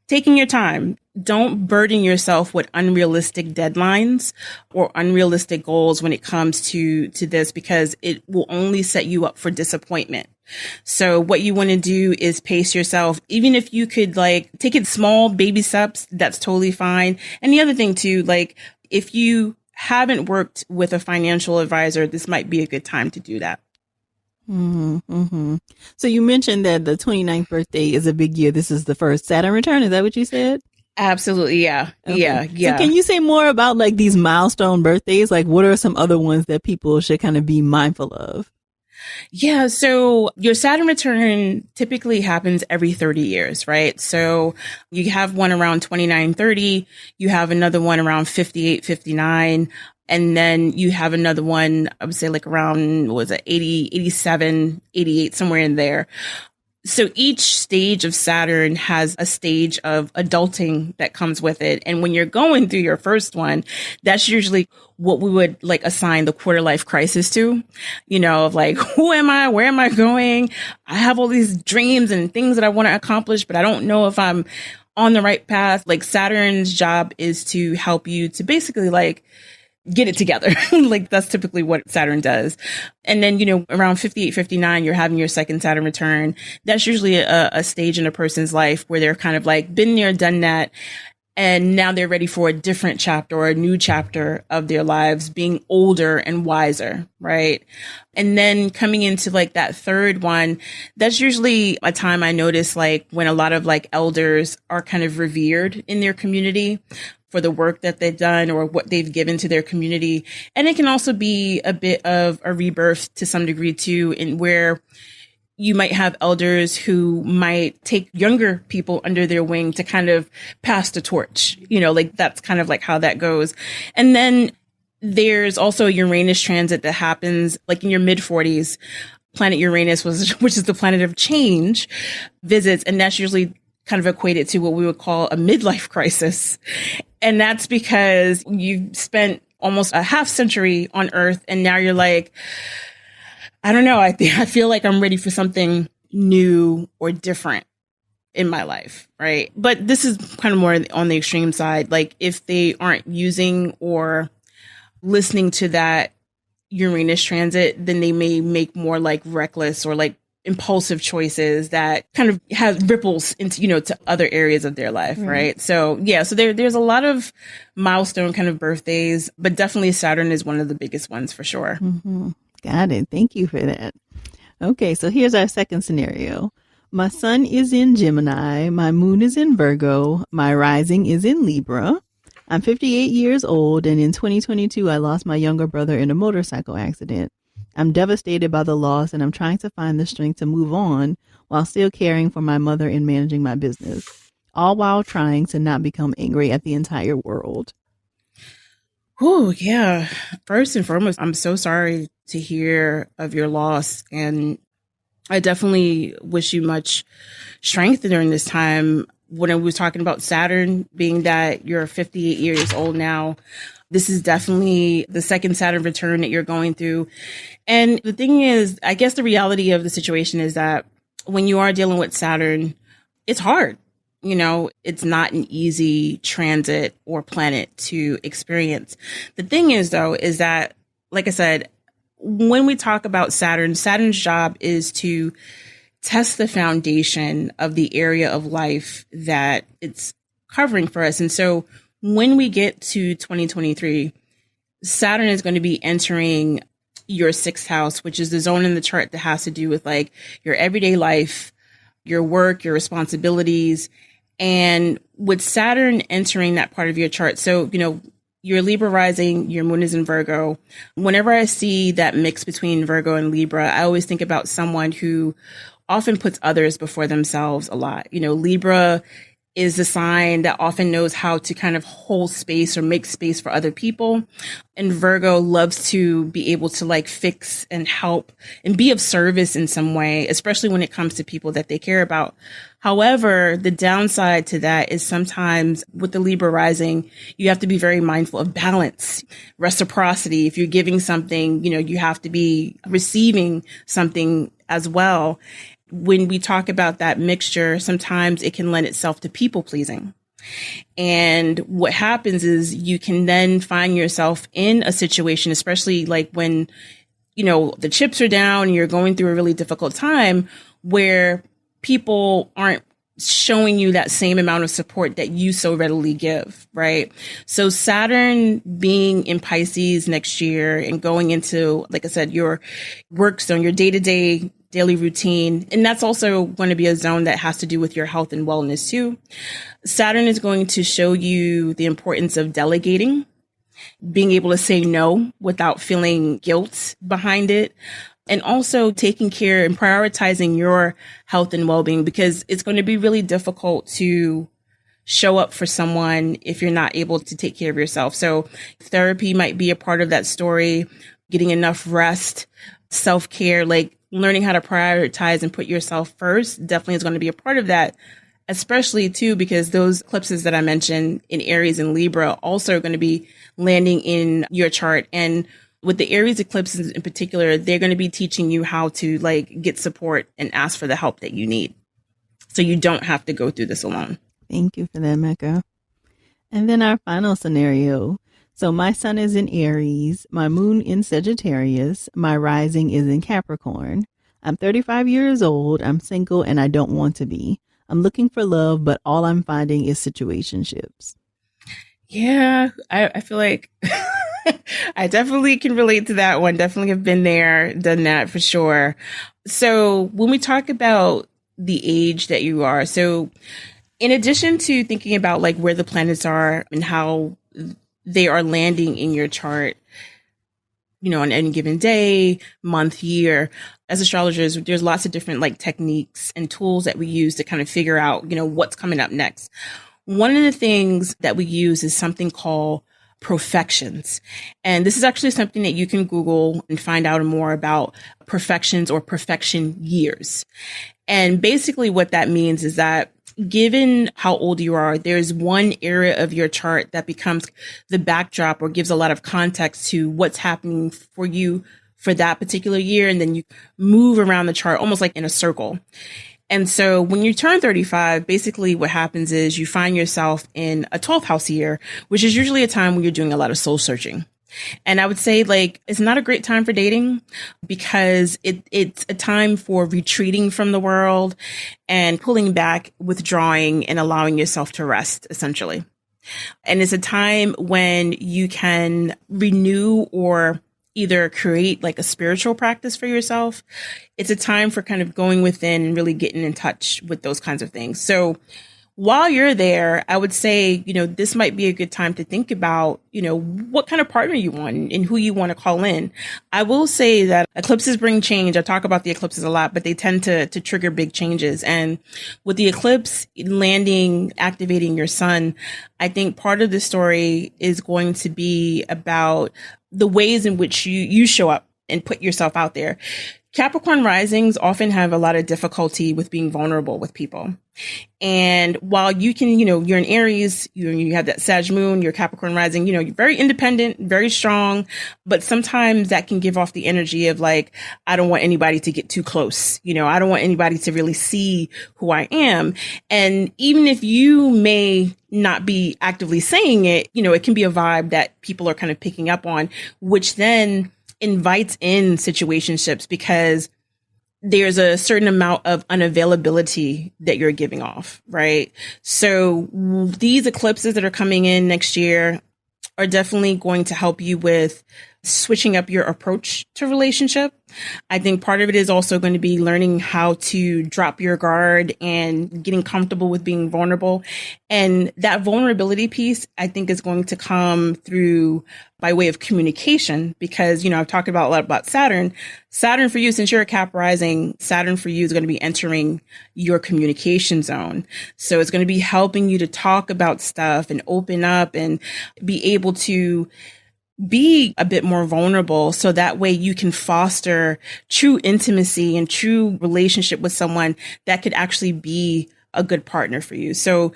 taking your time. Don't burden yourself with unrealistic deadlines or unrealistic goals when it comes to this, because it will only set you up for disappointment. So what you want to do is pace yourself. Even if you could like take it small baby steps, that's totally fine. And the other thing too, like if you haven't worked with a financial advisor, this might be a good time to do that. Mm-hmm. So you mentioned that the 29th birthday is a big year. This is the first Saturn return. Is that what you said? Absolutely. Yeah. Okay. Yeah. So can you say more about like these milestone birthdays? Like what are some other ones that people should kind of be mindful of? Yeah. So your Saturn return typically happens every 30 years, right? So you have one around 29, 30. You have another one around 58, 59. And then you have another one, I would say like around, what was it, 80, 87, 88, somewhere in there. So each stage of Saturn has a stage of adulting that comes with it. And when you're going through your first one, that's usually what we would like assign the quarter life crisis to, you know, of like, who am I? Where am I going? I have all these dreams and things that I want to accomplish, but I don't know if I'm on the right path. Like Saturn's job is to help you to basically like get it together. Like that's typically what Saturn does. And then, you know, around 58, 59, you're having your second Saturn return. That's usually a stage in a person's life where they're kind of like been there, done that. And now they're ready for a different chapter or a new chapter of their lives, being older and wiser, right? And then coming into like that third one, that's usually a time I notice like when a lot of like elders are kind of revered in their community for the work that they've done or what they've given to their community. And it can also be a bit of a rebirth to some degree too, in where you might have elders who might take younger people under their wing to kind of pass the torch, you know, like that's kind of like how that goes. And then there's also a Uranus transit that happens like in your mid 40s. Planet Uranus which is the planet of change, visits. And that's usually kind of equated to what we would call a midlife crisis. And that's because you've spent almost a half century on Earth. And now you're like, I don't know. I feel like I'm ready for something new or different in my life. Right. But this is kind of more on the extreme side. Like if they aren't using or listening to that Uranus transit, then they may make more like reckless or like impulsive choices that kind of have ripples into, you know, to other areas of their life. Right. So yeah, so there's a lot of milestone kind of birthdays, but definitely Saturn is one of the biggest ones for sure. Mm-hmm. Got it. Thank you for that. Okay. So here's our second scenario. My sun is in Gemini. My moon is in Virgo. My rising is in Libra. I'm 58 years old. And in 2022, I lost my younger brother in a motorcycle accident. I'm devastated by the loss, and I'm trying to find the strength to move on while still caring for my mother and managing my business, all while trying to not become angry at the entire world. Oh, yeah. First and foremost, I'm so sorry to hear of your loss. And I definitely wish you much strength during this time. When I was talking about Saturn, being that you're 58 years old now, this is definitely the second Saturn return that you're going through. And the thing is, I guess the reality of the situation is that when you are dealing with Saturn, it's hard. You know, it's not an easy transit or planet to experience. The thing is, though, is that, like I said, when we talk about Saturn, Saturn's job is to test the foundation of the area of life that it's covering for us. And so when we get to 2023, Saturn is going to be entering your sixth house, which is the zone in the chart that has to do with like your everyday life, your work, your responsibilities. And with Saturn entering that part of your chart, so, your Libra rising, your moon is in Virgo. Whenever I see that mix between Virgo and Libra, I always think about someone who often puts others before themselves a lot. Libra is the sign that often knows how to kind of hold space or make space for other people. And Virgo loves to be able to like fix and help and be of service in some way, especially when it comes to people that they care about. However, the downside to that is sometimes with the Libra rising, you have to be very mindful of balance, reciprocity. If you're giving something, you have to be receiving something as well. When we talk about that mixture, sometimes it can lend itself to people pleasing. And what happens is you can then find yourself in a situation, especially like when, the chips are down and you're going through a really difficult time where people aren't showing you that same amount of support that you so readily give, right? So Saturn being in Pisces next year and going into, like I said, your work zone, your day-to-day daily routine. And that's also going to be a zone that has to do with your health and wellness too. Saturn is going to show you the importance of delegating, being able to say no without feeling guilt behind it, and also taking care and prioritizing your health and well-being, because it's going to be really difficult to show up for someone if you're not able to take care of yourself. So therapy might be a part of that story, getting enough rest, self-care, like learning how to prioritize and put yourself first definitely is going to be a part of that, especially too, because those eclipses that I mentioned in Aries and Libra also are going to be landing in your chart. And with the Aries eclipses in particular, they're going to be teaching you how to like get support and ask for the help that you need. So you don't have to go through this alone. Thank you for that, Mecca. And then our final scenario. So my sun is in Aries, my moon in Sagittarius, my rising is in Capricorn. I'm 35 years old, I'm single, and I don't want to be. I'm looking for love, but all I'm finding is situationships. Yeah, I feel like I definitely can relate to that one. Definitely have been there, done that for sure. So when we talk about the age that you are, so in addition to thinking about like where the planets are and how they are landing in your chart, on any given day, month, year, as astrologers, there's lots of different like techniques and tools that we use to kind of figure out, what's coming up next. One of the things that we use is something called profections. And this is actually something that you can Google and find out more about profections or profection years. And basically what that means is that given how old you are, there's one area of your chart that becomes the backdrop or gives a lot of context to what's happening for you for that particular year. And then you move around the chart almost like in a circle. And so when you turn 35, basically what happens is you find yourself in a 12th house year, which is usually a time when you're doing a lot of soul searching. And I would say like, it's not a great time for dating because it's a time for retreating from the world and pulling back, withdrawing and allowing yourself to rest essentially. And it's a time when you can renew or either create like a spiritual practice for yourself. It's a time for kind of going within and really getting in touch with those kinds of things. So while you're there, I would say, this might be a good time to think about, what kind of partner you want and who you want to call in. I will say that eclipses bring change. I talk about the eclipses a lot, but they tend to trigger big changes. And with the eclipse landing, activating your sun, I think part of the story is going to be about the ways in which you show up and put yourself out there. Capricorn risings often have a lot of difficulty with being vulnerable with people. And while you can, you're in Aries, you have that Sag moon, your Capricorn rising, you're very independent, very strong, but sometimes that can give off the energy of like, I don't want anybody to get too close. I don't want anybody to really see who I am. And even if you may not be actively saying it, it can be a vibe that people are kind of picking up on, which then invites in situationships because there's a certain amount of unavailability that you're giving off, right? So these eclipses that are coming in next year are definitely going to help you with switching up your approach to relationship. I think part of it is also going to be learning how to drop your guard and getting comfortable with being vulnerable. And that vulnerability piece, I think, is going to come through by way of communication because, I've talked about a lot about Saturn. Saturn for you, since you're a Cap rising, Saturn for you is going to be entering your communication zone. So it's going to be helping you to talk about stuff and open up and be able to be a bit more vulnerable so that way you can foster true intimacy and true relationship with someone that could actually be a good partner for you. So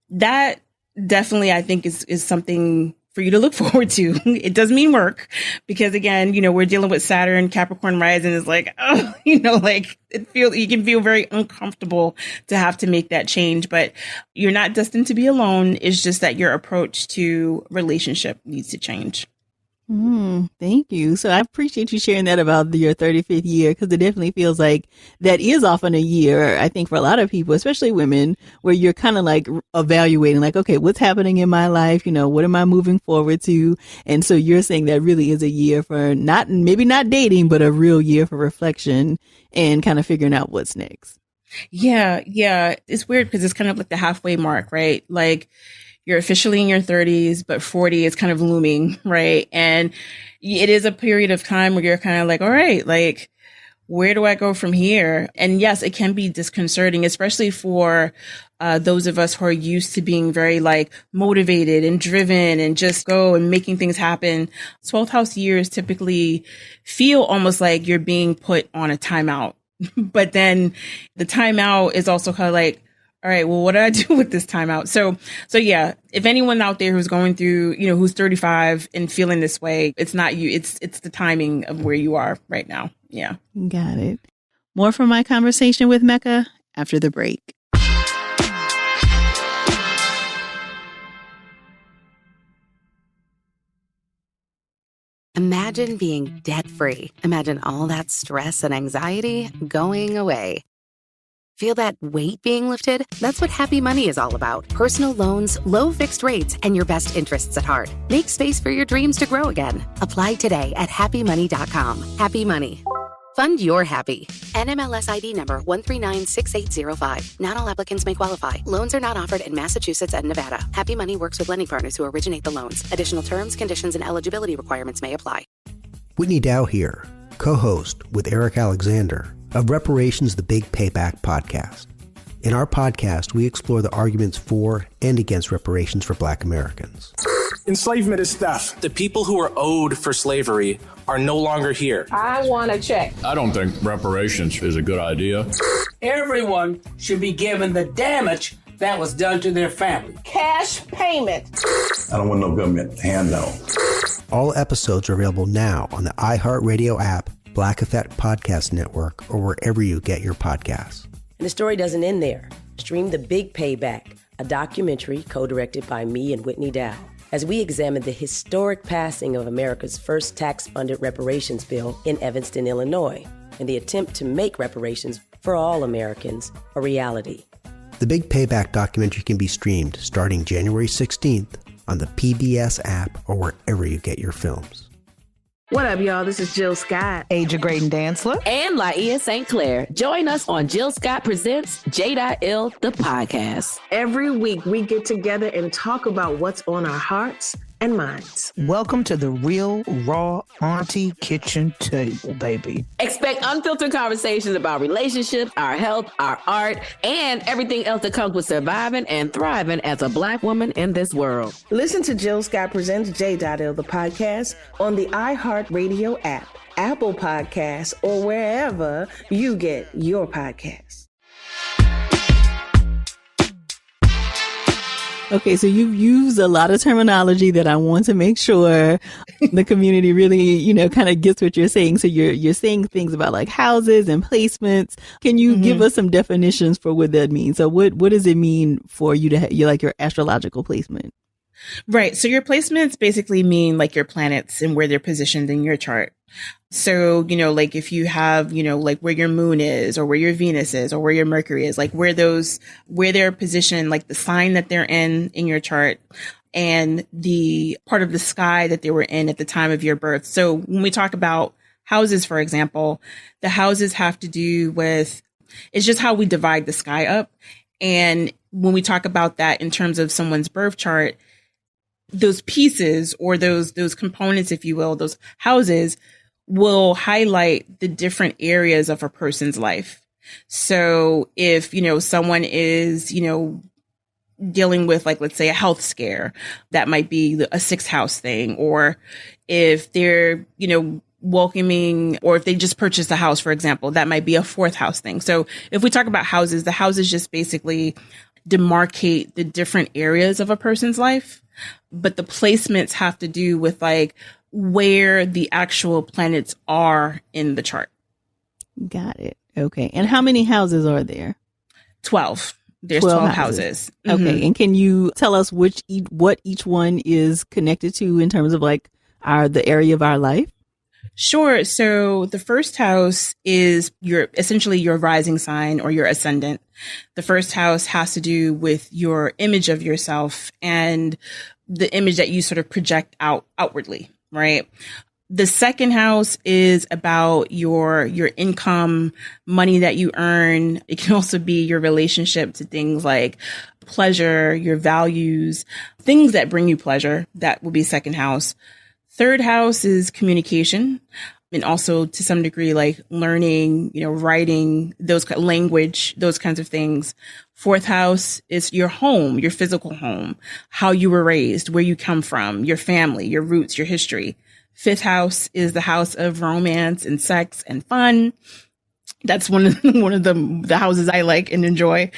that definitely, I think, is something for you to look forward to. It does mean work because again, we're dealing with Saturn, Capricorn rising is like, you can feel very uncomfortable to have to make that change, but you're not destined to be alone. It's just that your approach to relationship needs to change. Thank you. So I appreciate you sharing that about your 35th year because it definitely feels like that is often a year, I think, for a lot of people, especially women, where you're kind of like evaluating like, okay, what's happening in my life? What am I moving forward to? And so you're saying that really is a year for maybe not dating, but a real year for reflection and kind of figuring out what's next. Yeah. It's weird because it's kind of like the halfway mark, right? Like, you're officially in your 30s, but 40 is kind of looming, right? And it is a period of time where you're kind of like, all right, like, where do I go from here? And yes, it can be disconcerting, especially for those of us who are used to being very like motivated and driven and just go and making things happen. 12th house years typically feel almost like you're being put on a timeout. But then the timeout is also kind of like, all right, well, what do I do with this timeout? So yeah, if anyone out there who's going through, who's 35 and feeling this way, it's not you, it's the timing of where you are right now. Yeah. Got it. More from my conversation with Mecca after the break. Imagine being debt-free. Imagine all that stress and anxiety going away. Feel that weight being lifted? That's what Happy Money is all about. Personal loans, low fixed rates, and your best interests at heart. Make space for your dreams to grow again. Apply today at happymoney.com. Happy Money. Fund your happy. NMLS ID number 1396805. Not all applicants may qualify. Loans are not offered in Massachusetts and Nevada. Happy Money works with lending partners who originate the loans. Additional terms, conditions, and eligibility requirements may apply. Whitney Dow here, co-host with Eric Alexander of Reparations: The Big Payback podcast. In our podcast, we explore the arguments for and against reparations for Black Americans. Enslavement is theft. The people who are owed for slavery are no longer here. I want to check. I don't think reparations is a good idea. Everyone should be given the damage that was done to their family. Cash payment. I don't want no government handout. All episodes are available now on the iHeartRadio app, Black Effect Podcast Network, or wherever you get your podcasts. And the story doesn't end there. Stream The Big Payback, a documentary co-directed by me and Whitney Dow, as we examine the historic passing of America's first tax-funded reparations bill in Evanston, Illinois, and the attempt to make reparations for all Americans a reality. The Big Payback documentary can be streamed starting January 16th on the PBS app or wherever you get your films. What up, y'all? This is Jill Scott, Aja Graydon Dantzler, and Laia St. Clair. Join us on Jill Scott Presents J.L. the podcast. Every week, we get together and talk about what's on our hearts and minds. Welcome to the real, raw auntie kitchen table, baby. Expect unfiltered conversations about relationships, our health, our art, and everything else that comes with surviving and thriving as a Black woman in this world. Listen to Jill Scott Presents J.L. the podcast on the iHeartRadio app, Apple Podcasts, or wherever you get your podcasts. Okay, so you've used a lot of terminology that I want to make sure the community really, kind of gets what you're saying. So you're saying things about like houses and placements. Can you give us some definitions for what that means? So what does it mean for you to have your astrological placement? Right. So your placements basically mean like your planets and where they're positioned in your chart. So, like if you have, like where your moon is or where your Venus is or where your Mercury is, like where they're positioned, like the sign that they're in your chart. and the part of the sky that they were in at the time of your birth. So when we talk about houses, for example, the houses have to do with, it's just how we divide the sky up. And when we talk about that in terms of someone's birth chart, those pieces or those components, if you will, those houses will highlight the different areas of a person's life. So if, someone is, dealing with, like, let's say a health scare, that might be a 6th house thing. Or if they're, welcoming, or if they just purchased a house, for example, that might be a 4th house thing. So if we talk about houses, the houses just basically demarcate the different areas of a person's life, but the placements have to do with like where the actual planets are in the chart. Got it. Okay. And how many houses are there? 12. There's 12 houses. Okay. Mm-hmm. And can you tell us what each one is connected to in terms of like the area of our life? Sure. So the first house is essentially your rising sign or your ascendant. The first house has to do with your image of yourself and the image that you sort of project outwardly, right? The second house is about your income, money that you earn. It can also be your relationship to things like pleasure, your values, things that bring you pleasure. That will be second house. Third house is communication, and also to some degree, like learning, writing, language, those kinds of things. Fourth house is your home, your physical home, how you were raised, where you come from, your family, your roots, your history. Fifth house is the house of romance and sex and fun. That's one of the houses I like and enjoy.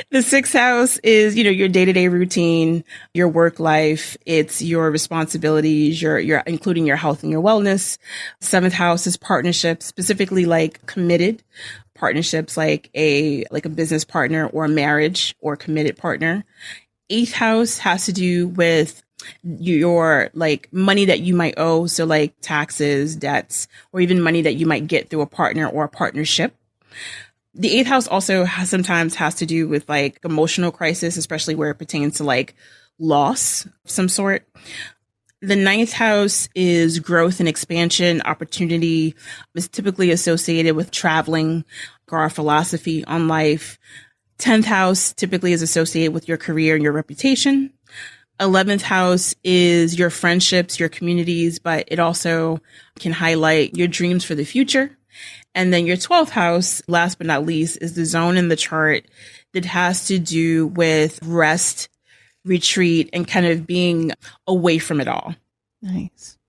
The sixth house is, your day-to-day routine, your work life. It's your responsibilities, your including your health and your wellness. Seventh house is partnerships, specifically like committed partnerships, like a business partner or a marriage or committed partner. Eighth house has to do with your like money that you might owe. So like taxes, debts, or even money that you might get through a partner or a partnership. The eighth house also sometimes has to do with like emotional crisis, especially where it pertains to like loss of some sort. The ninth house is growth and expansion, opportunity. Is typically associated with traveling or our philosophy on life. 10th house typically is associated with your career and your reputation. 11th house is your friendships, your communities, but it also can highlight your dreams for the future. And then your 12th house, last but not least, is the zone in the chart that has to do with rest, retreat, and kind of being away from it all. Nice.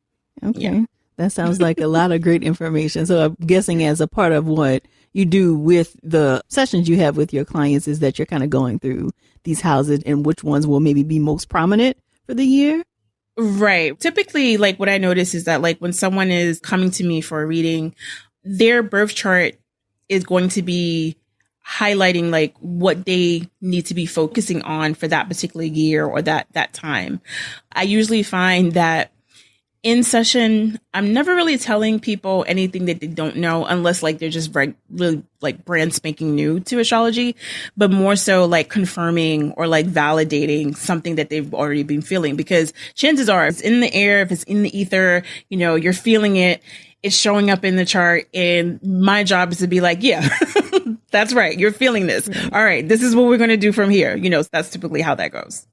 Okay. Yeah. That sounds like a lot of great information. So I'm guessing as a part of what you do with the sessions you have with your clients is that you're kind of going through these houses and which ones will maybe be most prominent for the year? Right. Typically, like what I notice is that like when someone is coming to me for a reading, their birth chart is going to be highlighting like what they need to be focusing on for that particular year or that time. I usually find that in session, I'm never really telling people anything that they don't know unless like they're just really like brand spanking new to astrology, but more so like confirming or like validating something that they've already been feeling, because chances are if it's in the air, if it's in the ether, you're feeling it, it's showing up in the chart. And my job is to be like, yeah, that's right. You're feeling this. Right. All right. This is what we're going to do from here. That's typically how that goes.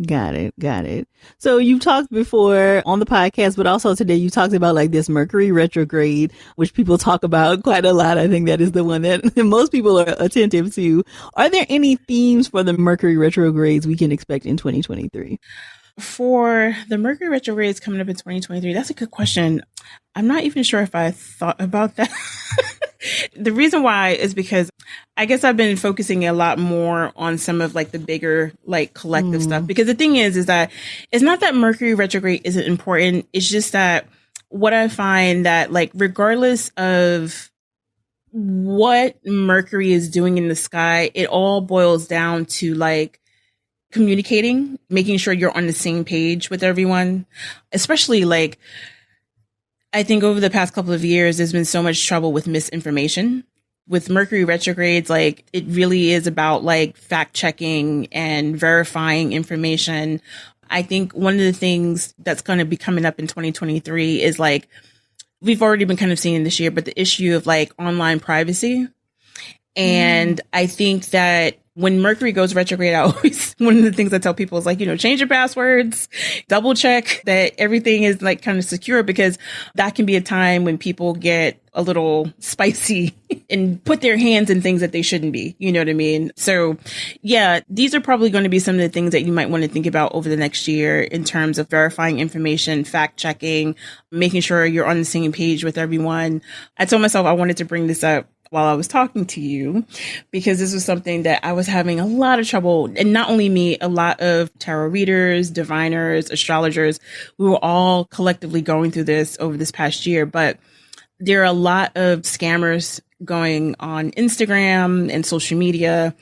Got it. So you've talked before on the podcast, but also today you talked about like this Mercury retrograde, which people talk about quite a lot. I think that is the one that most people are attentive to. Are there any themes for the Mercury retrogrades we can expect in 2023? For the Mercury retrogrades coming up in 2023, that's a good question. I'm not even sure if I thought about that. The reason why is because I guess I've been focusing a lot more on some of like the bigger like collective stuff, because the thing is that it's not that Mercury retrograde isn't important. It's just that what I find that like regardless of what Mercury is doing in the sky, it all boils down to like communicating, making sure you're on the same page with everyone, especially like I think over the past couple of years, there's been so much trouble with misinformation with Mercury retrogrades, like it really is about like fact checking and verifying information. I think one of the things that's going to be coming up in 2023 is like, we've already been kind of seeing this year, but the issue of like online privacy. And I think that when Mercury goes retrograde, one of the things I tell people is like, change your passwords, double check that everything is like kind of secure, because that can be a time when people get a little spicy and put their hands in things that they shouldn't be. You know what I mean? So yeah, these are probably going to be some of the things that you might want to think about over the next year in terms of verifying information, fact checking, making sure you're on the same page with everyone. I told myself I wanted to bring this up while I was talking to you, because this was something that I was having a lot of trouble. And not only me, a lot of tarot readers, diviners, astrologers, we were all collectively going through this over this past year. But there are a lot of scammers going on Instagram and social media,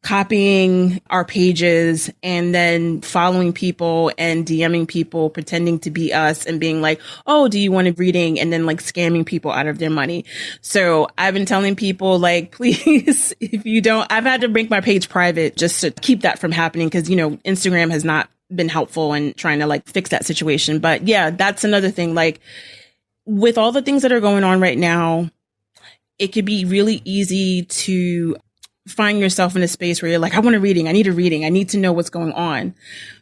copying our pages and then following people and DMing people, pretending to be us and being like, oh, do you want a reading? And then like scamming people out of their money. So I've been telling people like, please, if you don't, I've had to make my page private just to keep that from happening. Cause Instagram has not been helpful in trying to like fix that situation. But yeah, that's another thing. Like with all the things that are going on right now, it could be really easy to find yourself in a space where you're like, I want a reading. I need a reading. I need to know what's going on.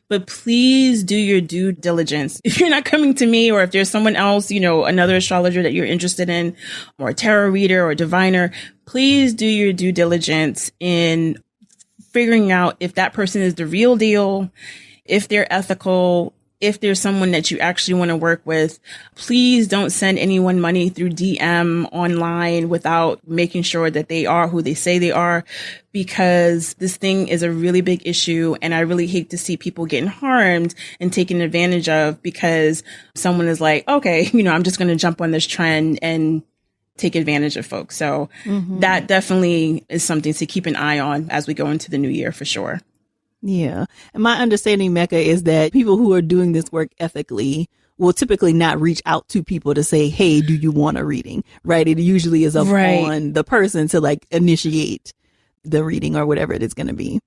But please do your due diligence. If you're not coming to me, or if there's someone else, another astrologer that you're interested in, or a tarot reader or a diviner, please do your due diligence in figuring out if that person is the real deal, if they're ethical, if there's someone that you actually want to work with. Please don't send anyone money through DM online without making sure that they are who they say they are, because this thing is a really big issue. And I really hate to see people getting harmed and taken advantage of because someone is like, okay, I'm just going to jump on this trend and take advantage of folks. So that definitely is something to keep an eye on as we go into the new year for sure. Yeah. And my understanding, Mecca, is that people who are doing this work ethically will typically not reach out to people to say, hey, do you want a reading? Right. It usually is up on the person to like initiate the reading or whatever it is going to be.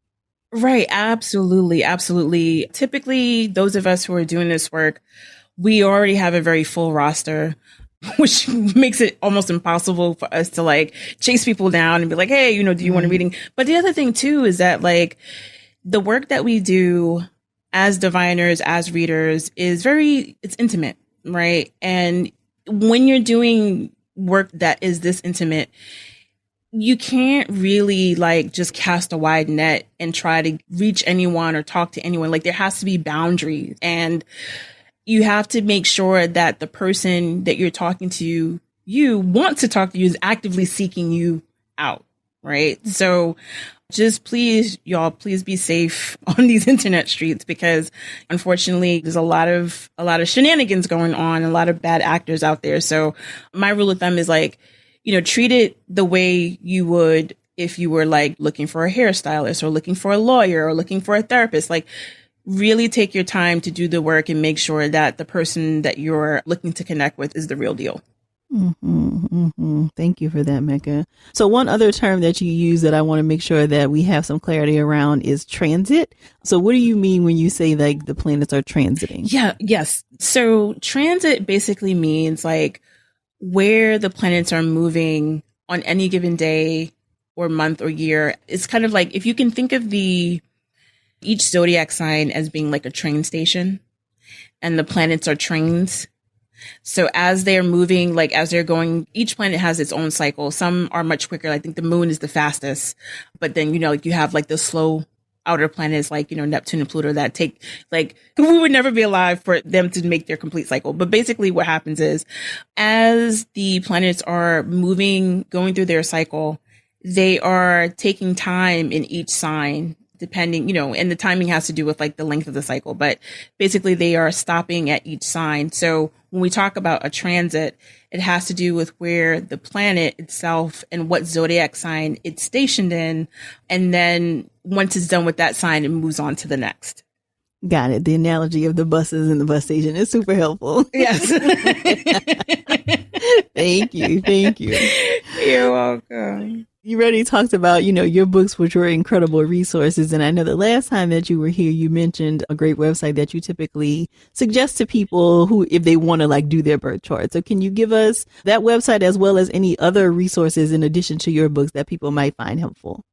Right. Absolutely. Absolutely. Typically, those of us who are doing this work, we already have a very full roster, which makes it almost impossible for us to like chase people down and be like, hey, do you want a reading? But the other thing too is that like, the work that we do as diviners, as readers it's intimate, right? And when you're doing work that is this intimate, you can't really like just cast a wide net and try to reach anyone or talk to anyone. Like there has to be boundaries, and you have to make sure that the person that you're talking to, you want to talk to you, is actively seeking you out, right? So just please, y'all, please be safe on these internet streets, because unfortunately there's a lot of shenanigans going on, a lot of bad actors out there. So my rule of thumb is like, treat it the way you would if you were like looking for a hairstylist or looking for a lawyer or looking for a therapist. Like really take your time to do the work and make sure that the person that you're looking to connect with is the real deal. Thank you for that, Mecca. So one other term that you use that I want to make sure that we have some clarity around is transit. So what do you mean when you say like the planets are transiting? Yes. So transit basically means like where the planets are moving on any given day or month or year. It's kind of like if you can think of each zodiac sign as being like a train station, and the planets are trains. So as they're moving, like as they're going, each planet has its own cycle. Some are much quicker. I think the moon is the fastest, but then, like you have like the slow outer planets like, Neptune and Pluto that take like, we would never be alive for them to make their complete cycle. But basically what happens is as the planets are moving, going through their cycle, they are taking time in each sign, depending, and the timing has to do with like the length of the cycle, but basically they are stopping at each sign. So when we talk about a transit, it has to do with where the planet itself and what zodiac sign it's stationed in. And then once it's done with that sign, it moves on to the next. Got it. The analogy of the buses and the bus station is super helpful. Yes. Thank you. You're welcome. You already talked about, your books, which were incredible resources. And I know the last time that you were here, you mentioned a great website that you typically suggest to people who, if they want to do their birth chart. So can you give us that website as well as any other resources in addition to your books that people might find helpful?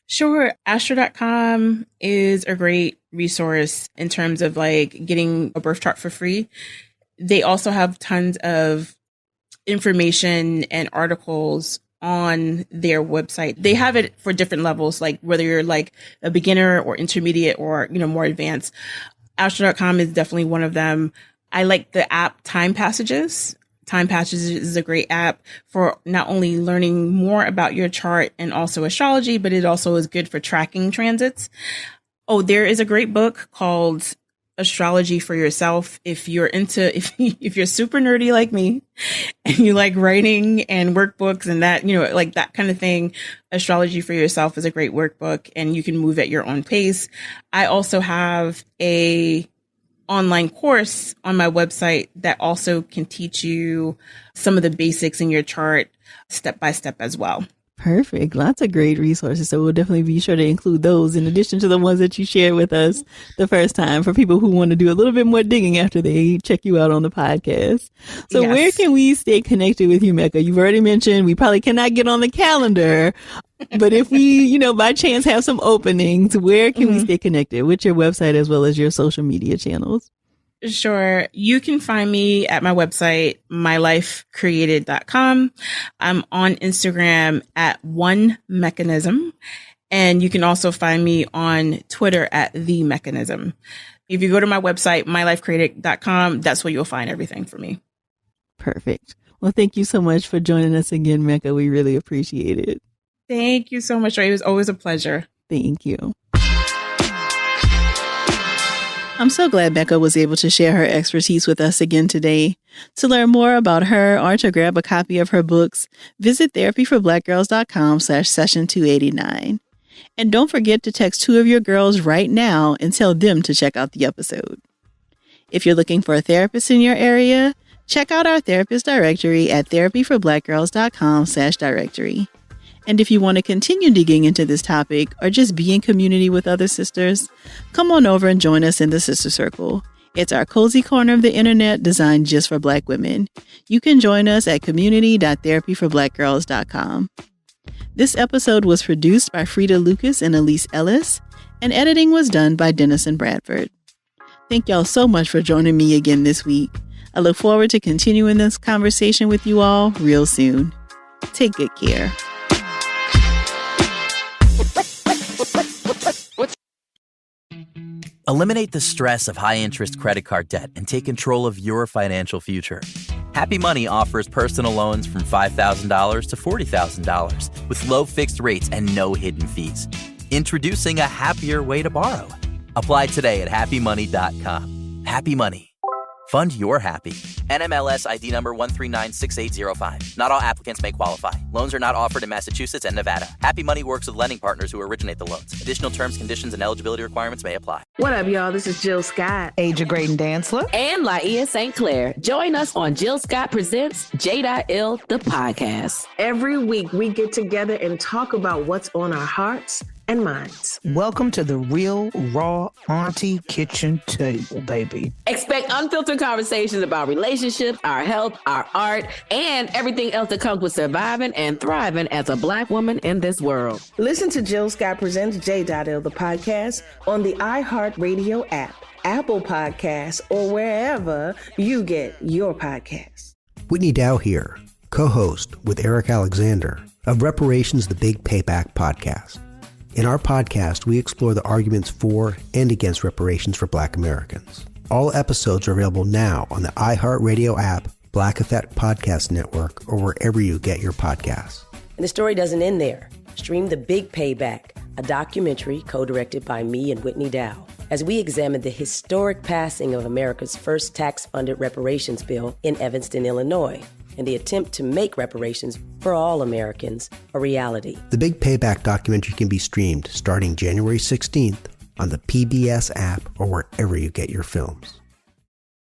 Sure. Astro.com is a great resource in terms of getting a birth chart for free. They also have tons of information and articles on their website. They have it for different levels, whether you're a beginner or intermediate or, more advanced. Astro.com is definitely one of them. I like the app Time Passages. Time Passages is a great app for not only learning more about your chart and also astrology, but it also is good for tracking transits. Oh, there is a great book called Astrology for Yourself. If you're super nerdy like me and you like writing and workbooks and that, that kind of thing, Astrology for Yourself is a great workbook and you can move at your own pace. I also have a online course on my website that also can teach you some of the basics in your chart step by step as well. Perfect. Lots of great resources. So we'll definitely be sure to include those in addition to the ones that you shared with us the first time for people who want to do a little bit more digging after they check you out on the podcast. So Where can we stay connected with you, Mecca? You've already mentioned we probably cannot get on the calendar, but if we, by chance have some openings, where can we stay connected with your website as well as your social media channels? Sure. You can find me at my website, mylifecreated.com. I'm on Instagram at One Mechanism. And you can also find me on Twitter at The Mechanism. If you go to my website, mylifecreated.com, that's where you'll find everything for me. Perfect. Well, thank you so much for joining us again, Mecca. We really appreciate it. Thank you so much. It was always a pleasure. Thank you. I'm so glad Mecca was able to share her expertise with us again today. To learn more about her or to grab a copy of her books, visit therapyforblackgirls.com/session289. And don't forget to text 2 of your girls right now and tell them to check out the episode. If you're looking for a therapist in your area, check out our therapist directory at therapyforblackgirls.com/directory. And if you want to continue digging into this topic or just be in community with other sisters, come on over and join us in the Sister Circle. It's our cozy corner of the internet designed just for Black women. You can join us at community.therapyforblackgirls.com. This episode was produced by Fredia Lucas and Ellis, and editing was done by Dennison Bradford. Thank y'all so much for joining me again this week. I look forward to continuing this conversation with you all real soon. Take good care. Eliminate the stress of high-interest credit card debt and take control of your financial future. Happy Money offers personal loans from $5,000 to $40,000 with low fixed rates and no hidden fees. Introducing a happier way to borrow. Apply today at happymoney.com. Happy Money. Fund your happy. NMLS ID number 1396805. Not all applicants may qualify. Loans are not offered in Massachusetts and Nevada. Happy Money works with lending partners who originate the loans. Additional terms, conditions, and eligibility requirements may apply. What up, y'all? This is Jill Scott, Aja Graydon Dantzler, and Laia St. Clair. Join us on Jill Scott Presents J.Ill, the podcast. Every week, we get together and talk about what's on our hearts and minds. Welcome to the real, raw auntie kitchen table, baby. Expect unfiltered conversations about relationships, our health, our art, and everything else that comes with surviving and thriving as a Black woman in this world. Listen to Jill Scott Presents J.Ill, the podcast on the iHeartRadio app, Apple Podcasts, or wherever you get your podcasts. Whitney Dow here, co-host with Eric Alexander of Reparations, the Big Payback podcast. In our podcast, we explore the arguments for and against reparations for Black Americans. All episodes are available now on the iHeartRadio app, Black Effect Podcast Network, or wherever you get your podcasts. And the story doesn't end there. Stream The Big Payback, a documentary co-directed by me and Whitney Dow, as we examine the historic passing of America's first tax-funded reparations bill in Evanston, Illinois, and the attempt to make reparations for all Americans a reality. The Big Payback documentary can be streamed starting January 16th on the PBS app or wherever you get your films.